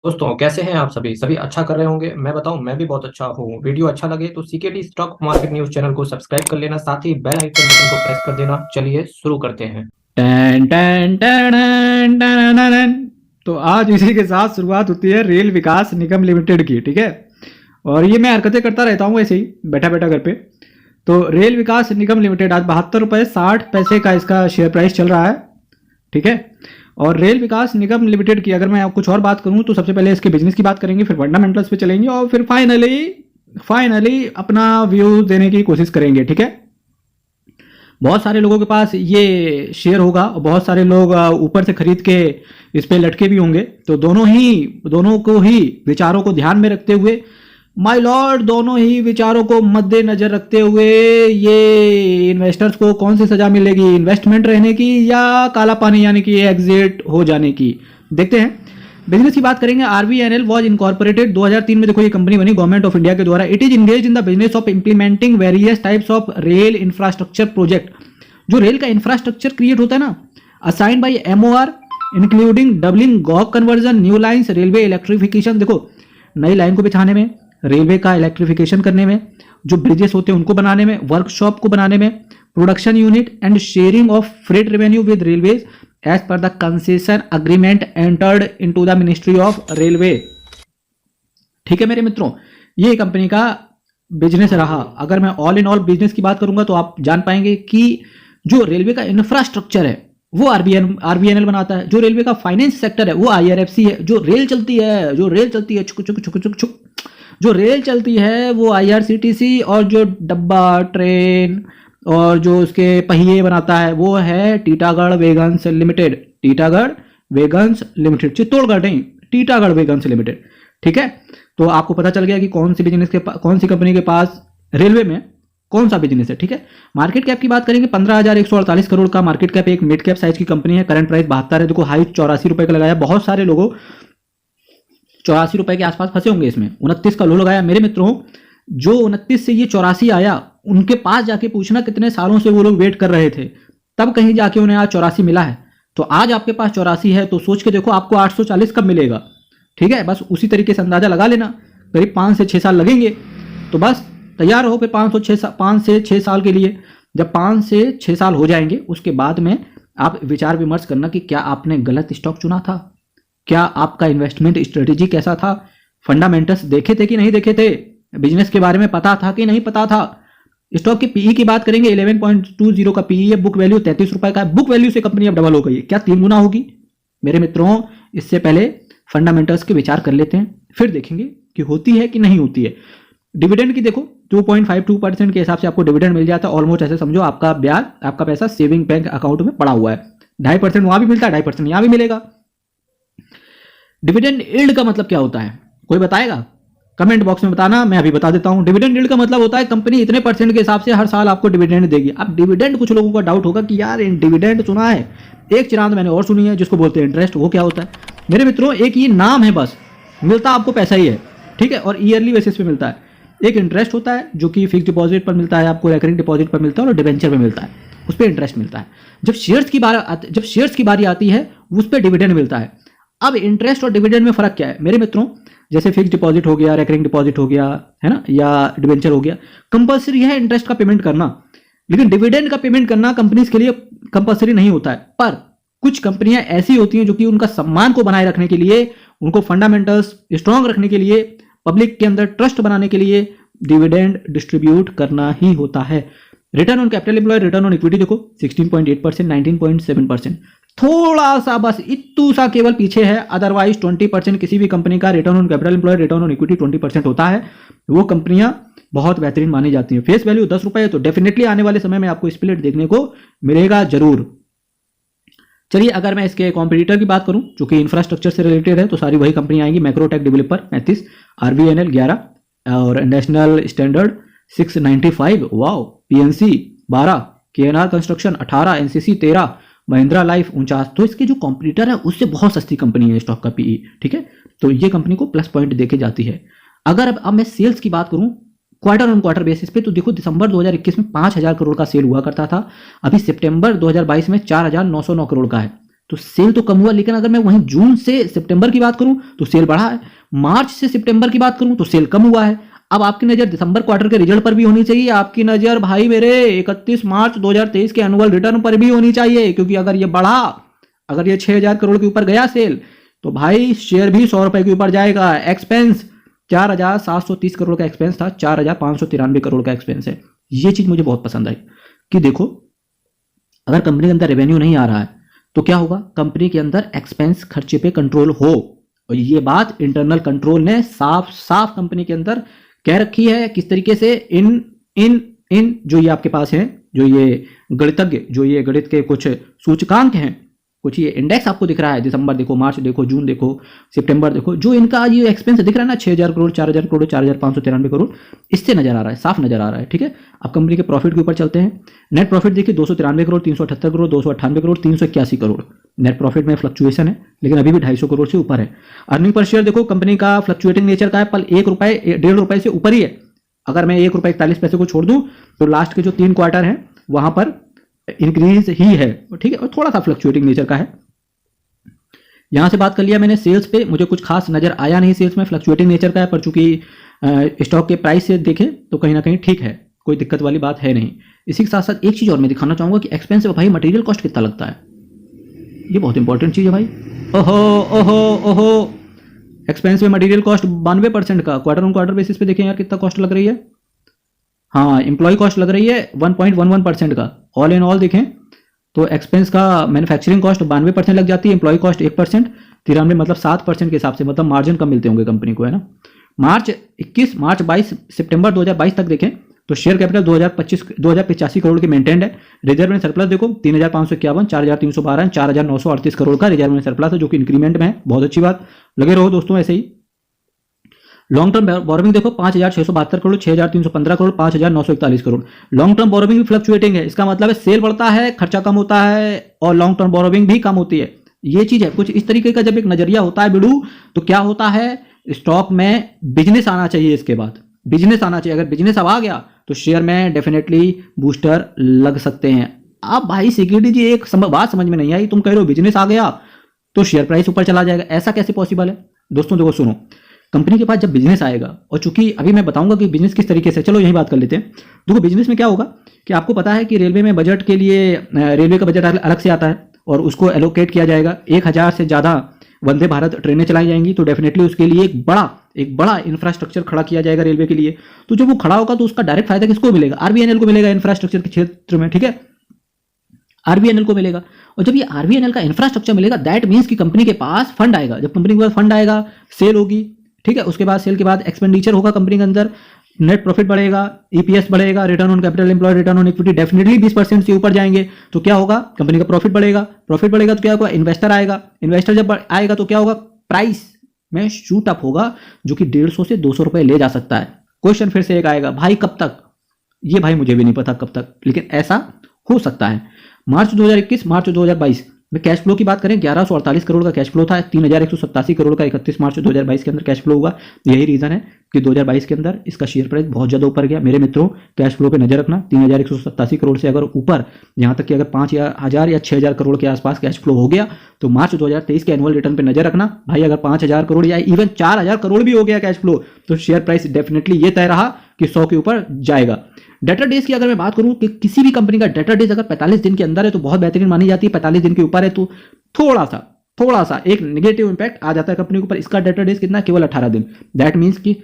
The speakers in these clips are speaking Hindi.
दोस्तों कैसे हैं आप सभी सभी अच्छा कर रहे होंगे। मैं बताऊं, मैं भी बहुत अच्छा हूँ। वीडियो अच्छा लगे तो CKD stock market news channel को सब्सक्राइब कर लेना, साथ ही बेल आइकन बटन को प्रेस कर देना। चलिए शुरू करते हैं। टन टन टन टन टन टन। तो आज इसी के साथ शुरुआत होती है रेल विकास निगम लिमिटेड की। ठीक है, और ये मैं हरकतें करता रहता हूँ ऐसे ही बैठा बैठा घर पे। तो रेल विकास निगम लिमिटेड आज 72 रुपये 60 पैसे का इसका शेयर प्राइस चल रहा है। ठीक है, और रेल विकास निगम लिमिटेड की अगर मैं कुछ और बात करूँ तो सबसे पहले इसके बिजनेस की बात करेंगे, फिर फंडामेंटल्स पे चलेंगे और फिर फाइनली फाइनली अपना व्यू देने की कोशिश करेंगे। ठीक है, बहुत सारे लोगों के पास ये शेयर होगा और बहुत सारे लोग ऊपर से खरीद के इस पे लटके भी होंगे। तो दोनों को ही विचारों को ध्यान में रखते हुए, माय लॉर्ड, दोनों ही विचारों को मद्देनजर रखते हुए ये इन्वेस्टर्स को कौन सी सजा मिलेगी, इन्वेस्टमेंट रहने की या काला पानी यानी कि एग्जिट हो जाने की, देखते हैं। बिजनेस की बात करेंगे। आरबीएनएल वॉज इनकॉर्पोरेटेड 2003 में, देखो ये कंपनी बनी गवर्नमेंट ऑफ इंडिया के द्वारा। It is engage in the business of implementing various types of rail infrastructure project. जो रेल का इंफ्रास्ट्रक्चर क्रिएट होता है ना, assigned by MoR, including doubling Gogh conversion, new lines, railway electrification. देखो नई लाइन को बिछाने में, रेलवे का इलेक्ट्रिफिकेशन करने में, जो ब्रिजेस होते हैं उनको बनाने में, वर्कशॉप को बनाने में, production unit and sharing of freight revenue with railways as per the concession agreement entered into the ministry of railway. ठीक है मेरे मित्रों, ये कंपनी का बिजनेस रहा। अगर मैं ऑल इन ऑल बिजनेस की बात करूंगा तो आप जान पाएंगे कि जो रेलवे का इंफ्रास्ट्रक्चर है वो आरबीएनएल बनाता है। जो रेलवे का फाइनेंस सेक्टर है वो आईआरएफसी है। जो रेल चलती है छुक छुक छुक छुक छुक, जो रेल चलती है वो आईआरसीटीसी, और जो डब्बा ट्रेन और जो उसके पहिए बनाता है वो है Titagarh vegans limited. Titagarh vegans limited, Chittorgarh नहीं, टीटागढ़ वेगन्स लिमिटेड। ठीक है, तो आपको पता चल गया कि कौन सी कंपनी के पास रेलवे में कौन सा बिजनेस है। ठीक है, मार्केट कैप की बात करेंगे। 15,148 करोड़ का मार्केट कैप, एक मिड कैप साइज की कंपनी है। करंट प्राइस 72 है। देखो हाई 84 रुपए का लगाया। बहुत सारे लोगों 84 रुपए के आसपास फंसे होंगे इसमें। 29 का लो लगाया। मेरे मित्रों, जो 29 से ये 84 आया, उनके पास जाके पूछना कितने सालों से वो लोग वेट कर रहे थे, तब कहीं जाके उन्हें आज 84 मिला है। तो आज आपके पास 84 है तो सोच के देखो आपको 840 कब मिलेगा। ठीक है, बस उसी तरीके से अंदाजा लगा लेना, करीब 5 से 6 साल लगेंगे। तो बस तैयार रहो फिर 5 से 6 साल के लिए। जब 5 से 6 साल हो जाएंगे उसके बाद में आप विचार विमर्श करना कि क्या आपने गलत स्टॉक चुना था, क्या आपका इन्वेस्टमेंट स्ट्रेटेजी कैसा था, फंडामेंटल्स देखे थे कि नहीं देखे थे, बिजनेस के बारे में पता था कि नहीं पता था। स्टॉक के पीई की बात करेंगे। 11.20 का पीई है। बुक वैल्यू 33 रुपए का है। बुक वैल्यू से कंपनी अब डबल हो गई है। क्या 3 गुना होगी? मेरे मित्रों, इससे पहले फंडामेंटल्स के विचार कर लेते हैं, फिर देखेंगे कि होती है कि नहीं होती है। डिविडेंड की देखो 2.52% के हिसाब से आपको डिविडेंड मिल जाता है। ऑलमोस्ट ऐसे समझो आपका ब्याज, आपका पैसा सेविंग बैंक अकाउंट में पड़ा हुआ है। 2.5% वहां भी मिलता है, 2.5% यहां भी मिलेगा। डिविडेंड यील्ड का मतलब क्या होता है, कोई बताएगा? कमेंट बॉक्स में बताना, मैं अभी बता देता हूं। डिविडेंड यील्ड का मतलब होता है कंपनी इतने परसेंट के हिसाब से हर साल आपको डिविडेंड देगी। अब डिविडेंड, कुछ लोगों का डाउट होगा कि यार डिविडेंड सुना है, एक चिरांद मैंने और सुनी है जिसको बोलते हैं इंटरेस्ट। वो क्या होता है? मेरे मित्रों, एक ये नाम है बस, मिलता आपको पैसा ही है। ठीक है, और ईयरली बेसिस पे मिलता है। एक इंटरेस्ट होता है जो कि फिक्स डिपॉजिट पर मिलता है आपको, रिकरिंग डिपॉजिट पर मिलता है, और डिवेंचर में मिलता है, उस पर इंटरेस्ट मिलता है। जब शेयर्स की बारी आती है उस पर डिविडेंड मिलता है। अब इंटरेस्ट और डिविडेंड में फर्क क्या है मेरे मित्रों? जैसे फिक्स डिपॉजिट हो गया, रिकरिंग डिपॉजिट हो गया, है ना, या डिवेंचर हो गया, कंपलसरी है इंटरेस्ट का पेमेंट करना। लेकिन डिविडेंड का पेमेंट करना कंपनीज के लिए कंपलसरी नहीं होता है। पर कुछ कंपनियां ऐसी होती हैं जो कि उनका सम्मान को बनाए रखने के लिए, उनको फंडामेंटल्स स्ट्रांग रखने के लिए, पब्लिक के अंदर ट्रस्ट बनाने के लिए डिविडेंड डिस्ट्रीब्यूट करना ही होता है। Return on capital employed, return on equity देखो 16.8%, 19.7%, थोड़ा सा बस इतू सा केवल पीछे है। अदरवाइज 20% किसी भी कंपनी का return on capital employed, return on equity 20% होता है। वो कंपनियां बहुत बेहतरीन मानी जाती हैं। फेस वैल्यू 10 रुपए है, तो डेफिनेटली आने वाले समय में आपको स्प्लिट देखने को मिलेगा जरूर। चलिए, अगर मैं इसके कॉम्पिटिटर की बात करूं जो कि इंफ्रास्ट्रक्चर से रिलेटेड है, तो सारी वही कंपनी आएंगी। मैक्रोटेक डेवलपर 35, आरबीएनएल 11, और national standard 695, wow, PNC 12, KNR construction 18, NCC 13, Mahindra life 49। तो इसके जो कॉम्पिटिटर है उससे बहुत सस्ती कंपनी है स्टॉक का पीई। ठीक है, तो ये कंपनी को प्लस पॉइंट देके जाती है। अगर अब मैं सेल्स की बात करूं क्वार्टर ऑन क्वार्टर बेसिस पे, तो देखो दिसंबर 2021 में 5,000 करोड़ का सेल हुआ करता था। अभी सितंबर 2022 में 4,909 करोड़ का है। तो सेल तो कम हुआ, लेकिन अगर मैं वहीं जून से सितंबर की बात करूं तो सेल बढ़ा है, मार्च से सितंबर की बात करूं तो सेल कम हुआ है। अब आपकी नजर दिसंबर क्वार्टर के रिजल्ट पर भी होनी चाहिए, आपकी नजर भाई मेरे 31 मार्च 2023 के एनुअल रिटर्न पर भी होनी चाहिए, क्योंकि अगर ये बढ़ा, अगर ये 6,000 करोड़ के ऊपर गया सेल, तो भाई शेयर भी 100 रुपए के ऊपर जाएगा। एक्सपेंस 4,730 करोड़ का एक्सपेंस था, 4,593 करोड़ का एक्सपेंस है। ये चीज मुझे बहुत पसंद आई कि देखो अगर कंपनी के अंदर रेवेन्यू नहीं आ रहा है तो क्या होगा, कंपनी के अंदर एक्सपेंस खर्चे पे कंट्रोल हो। और ये बात इंटरनल कंट्रोल ने साफ साफ कंपनी के अंदर कह रखी है, किस तरीके से इन इन इन जो ये आपके पास हैं, जो ये गणितज्ञ, जो ये गणित के कुछ सूचकांक हैं, कुछ ये इंडेक्स आपको दिख रहा है, दिसंबर देखो, मार्च देखो, जून देखो, सितंबर देखो, जो इनका ये एक्सपेंस दिख रहा है ना 6,000 करोड़, 4,000 करोड़, 4,593 करोड़, इससे नजर आ रहा है, साफ नजर आ रहा है। ठीक है, अब कंपनी के प्रॉफिट के ऊपर चलते हैं। नेट प्रॉफिट देखिए 293 करोड़, 378 करोड़, 298 करोड़, 381 करोड़। नेट प्रॉफिट में फ्लक्चुएशन है, लेकिन अभी भी 250 करोड़ से ऊपर है। अर्निंग पर शेयर देखो कंपनी का फ्लक्चुएटिंग नेचर का है, पल 1 रुपए 1.5 रुपए से ऊपर ही है। अगर मैं 1 रुपए 41 पैसे को छोड़ दूं तो लास्ट के जो 3 क्वार्टर हैं वहां पर इंक्रीज ही है। ठीक है, और थोड़ा सा फ्लक्चुएटिंग नेचर का है। यहां से बात कर लिया मैंने सेल्स पे, मुझे कुछ खास नजर आया नहीं सेल्स में, फ्लक्चुएटिंग नेचर का है, पर चूंकि स्टॉक के प्राइस से देखें तो कहीं ना कहीं ठीक है, कोई दिक्कत वाली बात है नहीं। इसी के साथ साथ एक चीज और मैं दिखाना चाहूंगा कि एक्सपेंस भाई मटेरियल कॉस्ट कितना लगता है, ये बहुत इंपॉर्टेंट चीज है भाई। ओहो ओहो ओहो, एक्सपेंस में मटेरियल कॉस्ट 92% का, क्वार्टर ऑन क्वार्टर बेसिस पे देखें यार कितना कॉस्ट लग रही है। हाँ, एम्प्लॉय कॉस्ट लग रही है 1.11% का। ऑल इन ऑल देखें तो एक्सपेंस का मैन्युफैक्चरिंग कॉस्ट 92% लग जाती है, एम्प्लॉय कॉस्ट 1%, 93 मतलब 7% के हिसाब से, मतलब मार्जिन कम मिलते होंगे कंपनी को, है ना। मार्च 21, मार्च 22, सितंबर 2022 तक देखें तो शेयर कैपिटल 2,085 करोड़ की मेंटेन्ड है। रिजर्व एंड सरप्लस देखो 3,551, 4,312, 4,938 करोड़ का रिजर्व एंड सरप्लस है, जो कि इंक्रीमेंट में है, बहुत अच्छी बात। लगे रहो दोस्तों ऐसे ही। लॉन्ग टर्म बोरोविंग देखो 5,672 crore, 6,315 crore, 5,941 crore. Long term borrowing भी फ्लक्चुएटिंग है, इसका मतलब है सेल बढ़ता है, खर्चा कम होता है और लॉन्ग टर्म बोरोविंग भी कम होती है। ये चीज है, कुछ इस तरीके का जब एक नजरिया होता है बिडू, तो क्या होता है, स्टॉक में बिजनेस आना चाहिए, इसके बाद बिजनेस आना चाहिए। अगर बिजनेस अब आ गया तो शेयर में डेफिनेटली बूस्टर लग सकते हैं। अब भाई सिक्योरिटी जी एक बात समझ में नहीं आई, तुम कह रहे हो बिजनेस आ गया तो शेयर प्राइस ऊपर चला जाएगा, ऐसा कैसे पॉसिबल है। दोस्तों देखो सुनो, कंपनी के पास जब बिजनेस आएगा, और चूंकि अभी मैं बताऊंगा कि बिजनेस किस तरीके से, चलो यही बात कर लेते हैं। देखो बिजनेस में क्या होगा कि आपको पता है कि रेलवे में बजट के लिए रेलवे का बजट अलग से आता है और उसको एलोकेट किया जाएगा। 1,000 से ज़्यादा वंदे भारत ट्रेनें चलाई जाएंगी, तो डेफिनेटली उसके लिए एक बड़ा इंफ्रास्ट्रक्चर खड़ा किया जाएगा रेलवे के लिए। तो जब वो खड़ा होगा तो उसका डायरेक्ट फायदा किसको मिलेगा, आरबीएनएल को मिलेगा, इंफ्रास्ट्रक्चर के क्षेत्र में। ठीक है, आरबीएनएल को मिलेगा। और जब ये आरबीएनएल का इंफ्रास्ट्रक्चर मिलेगा, दैट मीन्स कि कंपनी के पास फंड आएगा। जब कंपनी के पास फंड आएगा, सेल होगी, ठीक है, उसके बाद सेल के बाद एक्सपेंडिचर होगा कंपनी के अंदर, नेट प्रॉफिट बढ़ेगा, ईपीएस बढ़ेगा, return on capital employed, return on equity definitely 20% से ऊपर जाएंगे। तो क्या होगा, कंपनी का प्रॉफिट बढ़ेगा तो क्या होगा, इन्वेस्टर आएगा, इन्वेस्टर जब आएगा तो क्या होगा, प्राइस में शूट अप होगा, जो कि 150 से 200 रुपए ले जा सकता है। क्वेश्चन फिर से एक आएगा, भाई कब तक, ये भाई मुझे भी नहीं पता कब तक, लेकिन ऐसा हो सकता है। मार्च 2021, मार्च 2022 में कैश फ्लो की बात करें, 1148 करोड़ का कैश फ्लो था, 3,187 करोड़ का 31 मार्च 2022 के अंदर कैश फ्लो हुआ। यही रीजन है कि 2022 के अंदर इसका शेयर प्राइस बहुत ज्यादा ऊपर गया। मेरे मित्रों, कैश फ्लो पे नजर रखना, 3,187 करोड़ से अगर ऊपर, यहाँ तक कि अगर 5,000 या 6,000 करोड़ के आसपास कैश फ्लो हो गया तो मार्च 2023 के एनुअल रिटर्न पे नजर रखना भाई। अगर 5,000 करोड़ या इवन 4,000 करोड़ भी हो गया कैश फ्लो, तो शेयर प्राइस डेफिनेटली ये तय रहा कि 100 के ऊपर जाएगा। डेटर डेज की अगर मैं बात करूं कि किसी भी कंपनी का डेटर डेज अगर 45 दिन के अंदर है तो बहुत बेहतरीन मानी जाती है, 45 दिन के ऊपर है तो थोड़ा सा एक नेगेटिव इंपैक्ट आ जाता है कंपनी के ऊपर। इसका डेटर डेज कितना, केवल 18 दिन। दैट मीन्स कि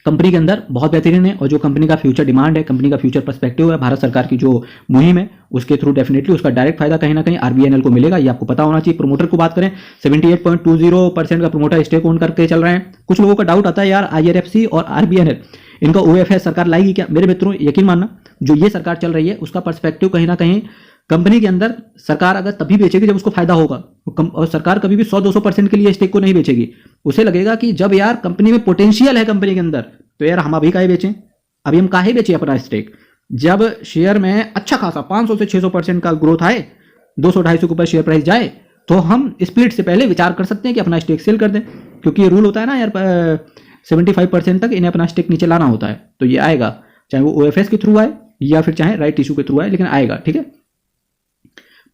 कंपनी के अंदर बहुत बेहतरीन है, और जो कंपनी का फ्यूचर डिमांड है, कंपनी का फ्यूचर पर्सपेक्टिव है, भारत सरकार की जो मुहिम है, उसके थ्रू डेफिनेटली उसका डायरेक्ट फायदा कहीं ना कहीं आरबीएनएल को मिलेगा। ये आपको पता होना चाहिए। प्रोमोटर को बात करें, 78.20% का प्रोमोटर स्टेक ओन करके चल रहे हैं। कुछ लोगों का डाउट आता है यार, आईआरएफसी और आरबीएनएल इनका ओएफएस सरकार लाएगी क्या। मेरे मित्रों यकीन मानना, जो ये सरकार चल रही है उसका पर्सपेक्टिव कहीं ना कहीं कंपनी के अंदर सरकार अगर तभी बेचेगी जब उसको फायदा होगा। और सरकार कभी भी 100-200% के लिए स्टेक को नहीं बेचेगी। उसे लगेगा कि जब यार कंपनी में पोटेंशियल है कंपनी के अंदर, तो यार हम अभी काहे बेचें, अभी हम काहे बेचें अपना स्टेक। जब शेयर में अच्छा खासा 500 से 600% का ग्रोथ आए, 200-250 के ऊपर शेयर प्राइस जाए, तो हम स्प्लिट से पहले विचार कर सकते हैं कि अपना स्टेक सेल कर दें। क्योंकि ये रूल होता है ना यार, 75% तक इन्हें अपना स्टेक नीचे लाना होता है। तो ये आएगा, चाहे वो ओएफएस के थ्रू आए या फिर चाहे राइट इशू के थ्रू आए, लेकिन आएगा। ठीक है,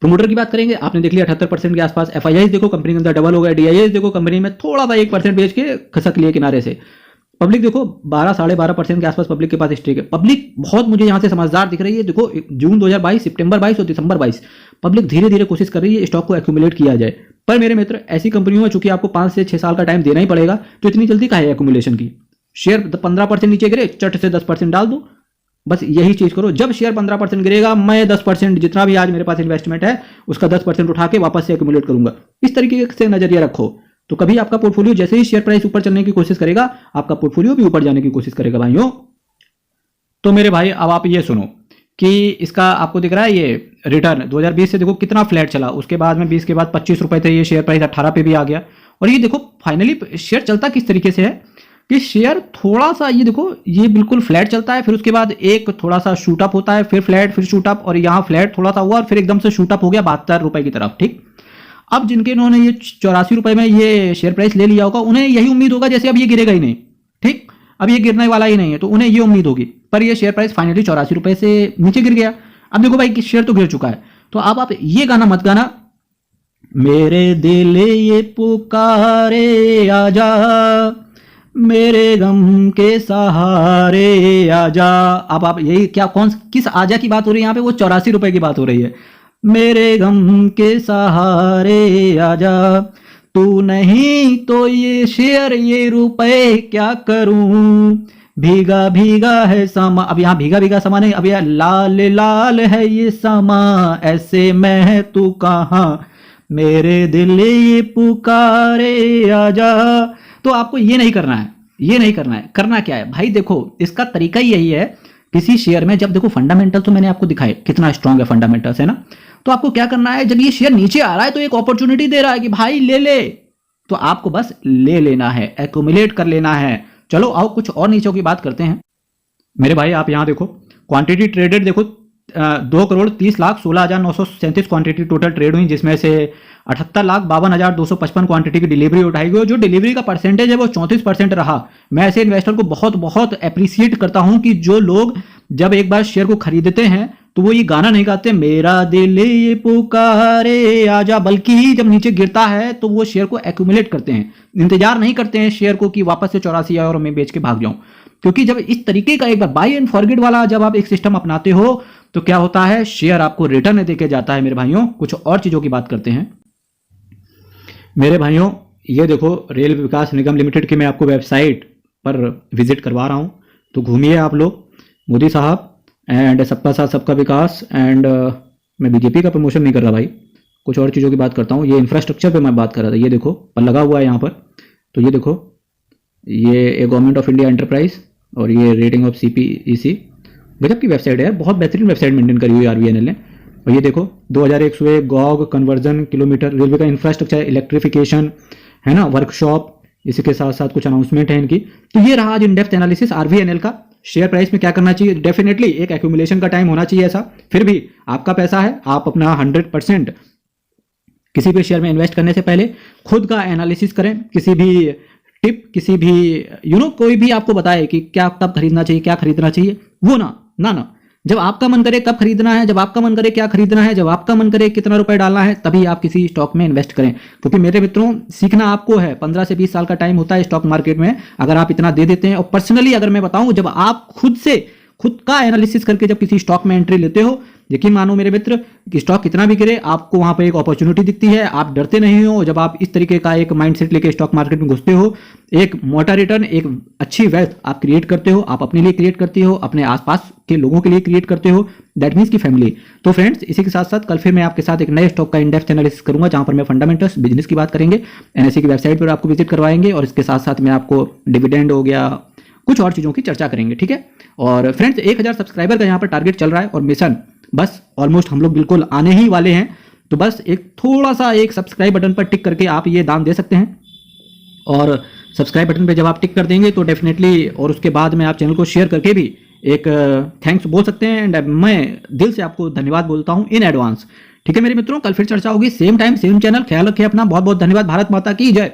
प्रोमोटर की बात करेंगे, आपने देख लिया 78% के आसपास। FIIs देखो कंपनी के अंदर डबल हो गया। DIIs देखो कंपनी में थोड़ा सा 1% बेच के खसक लिए किनारे से। पब्लिक देखो 12-12.5% के आसपास पब्लिक के पास स्टेक है। पब्लिक बहुत मुझे यहाँ से समझदार दिख रही है। देखो जून 2022, सितंबर 22 और दिसंबर 22 पब्लिक धीरे धीरे कोशिश कर रही है स्टॉक को एक्यूमुलेट किया जाए। पर मेरे मित्र, ऐसी कंपनियों में चूंकि आपको 5 से 6 साल का टाइम देना ही पड़ेगा, तो इतनी जल्दी काहे एक्यूमुलेशन की। शेयर 15% नीचे गिरे, चट से 10% डाल दो, बस यही चीज करो। जब शेयर 15% गिरेगा, मैं 10% जितना भी आज मेरे पास इन्वेस्टमेंट है उसका 10% उठा के वापस से एक्यूमुलेट करूंगा। इस तरीके से नजरिया रखो, तो कभी आपका पोर्टफोलियो जैसे ही शेयर प्राइस ऊपर चलने की कोशिश करेगा, आपका पोर्टफोलियो भी ऊपर जाने की कोशिश करेगा भाइयों। तो मेरे भाई अब आप ये सुनो कि इसका आपको दिख रहा है ये रिटर्न 2020 से देखो कितना फ्लैट चला। उसके बाद में 20 के बाद 25 रुपए थे, ये शेयर प्राइस 18 पे भी आ गया। और ये देखो फाइनली शेयर चलता किस तरीके से है कि शेयर थोड़ा सा, ये देखो ये बिल्कुल फ्लैट चलता है, फिर उसके बाद एक थोड़ा सा शूट अप होता है, फिर फ्लैट, फिर शूट अप, और यहाँ फ्लैट थोड़ा सा हुआ और फिर एकदम से शूट अप हो गया 72 रुपए की तरफ। ठीक, अब जिनके इन्होंने ये 84 रुपए में ये शेयर प्राइस ले लिया होगा, उन्हें यही उम्मीद होगा जैसे अब ये गिरेगा ही नहीं। ठीक, अब ये गिरने वाला ही नहीं है, तो उन्हें ये उम्मीद होगी। पर ये शेयर प्राइस फाइनली 84 रुपए से नीचे गिर गया। अब देखो भाई कि शेयर तो गिर चुका है, तो अब आप ये गाना मत गाना, मेरे दिल ये पुकारे आजा, मेरे गम के सहारे आजा। अब आप यही क्या, कौन किस आजा की बात हो रही है यहाँ पे? वो 84 रुपए की बात हो रही है। मेरे गम के सहारे आजा, तू नहीं तो ये शेयर ये रुपए क्या करूं, भीगा भीगा है समा। अब यहाँ भीगा भीगा समा नहीं, अब यहाँ लाल लाल है ये समा, ऐसे मैं तू कहाँ, मेरे दिल ये पुकारे आजा। तो आपको ये नहीं करना है, ये नहीं करना है। करना क्या है भाई? देखो इसका तरीका ही यही है। किसी शेयर में जब देखो फंडामेंटल तो मैंने आपको दिखाए कितना स्ट्रांग है फंडामेंटल्स, है ना। तो आपको क्या करना है, जब ये शेयर नीचे आ रहा है तो एक अपॉर्चुनिटी दे रहा है कि भाई ले ले, तो आपको बस ले लेना है, एक्यूमुलेट कर लेना है। चलो आओ कुछ और नीचों की बात करते हैं मेरे भाई। आप यहाँ देखो क्वांटिटी ट्रेडेड देखो 2,30,16,937 क्वांटिटी टोटल ट्रेड हुई, जिसमें से 78,52,255 क्वांटिटी की डिलीवरी उठाई गई। जो डिलीवरी का परसेंटेज है वो 34% रहा। मैं ऐसे इन्वेस्टर को बहुत बहुत अप्रिसिएट करता हूं कि जो लोग जब एक बार शेयर को खरीदते हैं तो वो ये गाना नहीं गाते मेरा दिल ये पुकारे आजा, बल्कि जब नीचे गिरता है तो वो शेयर को एक्यूमुलेट करते हैं। इंतजार नहीं करते हैं शेयर को कि वापस से 84 और मैं बेच के भाग जाऊं। क्योंकि जब इस तरीके का एक बार बाय एंड फॉरगेट वाला जब आप एक सिस्टम अपनाते हो तो क्या होता है, शेयर आपको रिटर्न देके जाता है मेरे भाइयों। कुछ और चीजों की बात करते हैं मेरे भाइयों। ये देखो रेल विकास निगम लिमिटेड की मैं आपको वेबसाइट पर विजिट करवा रहा हूं, तो घूमिए आप लोग। मोदी साहब एंड सबका साथ सबका विकास एंड मैं बीजेपी का प्रमोशन नहीं कर रहा भाई, कुछ और चीज़ों की बात करता हूँ। ये इंफ्रास्ट्रक्चर पे मैं बात कर रहा था। ये देखो पर लगा हुआ है यहाँ पर, तो ये देखो ये एक गवर्नमेंट ऑफ इंडिया एंटरप्राइज और ये रेटिंग ऑफ CPEC। गजब की वेबसाइट है, बहुत बेहतरीन वेबसाइट मेंटेन करी हुई है RVNL ने। और ये देखो 2101 गॉग कन्वर्जन किलोमीटर रेलवे का इंफ्रास्ट्रक्चर, इलेक्ट्रिफिकेशन है ना, वर्कशॉप, इसी के साथ साथ कुछ अनाउंसमेंट है इनकी। तो ये रहा आज इन डेप्थ एनालिसिस RVNL का। शेयर प्राइस में क्या करना चाहिए, डेफिनेटली एक एक्यूमुलेशन का टाइम होना चाहिए ऐसा। फिर भी आपका पैसा है, आप अपना 100% किसी भी शेयर में इन्वेस्ट करने से पहले खुद का एनालिसिस करें। किसी भी टिप, किसी भी कोई भी आपको बताए कि क्या कब खरीदना चाहिए, क्या खरीदना चाहिए, वो ना जब आपका मन करे कब खरीदना है, जब आपका मन करे क्या खरीदना है, जब आपका मन करे कितना रुपए डालना है, तभी आप किसी स्टॉक में इन्वेस्ट करें। क्योंकि मेरे मित्रों सीखना आपको है, 15 से 20 साल का टाइम होता है स्टॉक मार्केट में। अगर आप इतना दे देते हैं, और पर्सनली अगर मैं बताऊं, जब आप खुद का एनालिसिस करके जब किसी स्टॉक में एंट्री लेते हो, यकीन मानो मेरे मित्र कि स्टॉक कितना भी गिरे आपको वहां पर एक अपॉर्चुनिटी दिखती है, आप डरते नहीं हो। जब आप इस तरीके का एक माइंडसेट लेके स्टॉक मार्केट में घुसते हो, एक मोटा रिटर्न, एक अच्छी वेल्थ आप क्रिएट करते हो, आप अपने लिए क्रिएट करते हो, अपने आसपास के लोगों के लिए क्रिएट करते हो, दैट मीन्स की फैमिली। तो फ्रेंड्स, इसी के साथ साथ कल फिर मैं आपके साथ एक नए स्टॉक का इन डेप्थ एनालिसिस करूंगा, जहां पर मैं फंडामेंटल्स बिजनेस की बात करेंगे, NSE की वेबसाइट पर आपको विजिट करवाएंगे, और इसके साथ साथ मैं आपको डिविडेंड हो गया, कुछ और चीजों की चर्चा करेंगे, ठीक है। और फ्रेंड्स 1000 सब्सक्राइबर का यहाँ पर टारगेट चल रहा है, और मिशन बस ऑलमोस्ट हम लोग बिल्कुल आने ही वाले हैं। तो बस एक थोड़ा सा एक सब्सक्राइब बटन पर टिक करके आप ये दान दे सकते हैं, और सब्सक्राइब बटन पे जब आप टिक कर देंगे तो डेफिनेटली, और उसके बाद में आप चैनल को शेयर करके भी एक थैंक्स बोल सकते हैं। एंड मैं दिल से आपको धन्यवाद बोलता हूं इन एडवांस, ठीक है मेरे मित्रों। कल फिर चर्चा होगी, सेम टाइम सेम चैनल। ख्याल रखिए अपना, बहुत बहुत धन्यवाद। भारत माता की जय।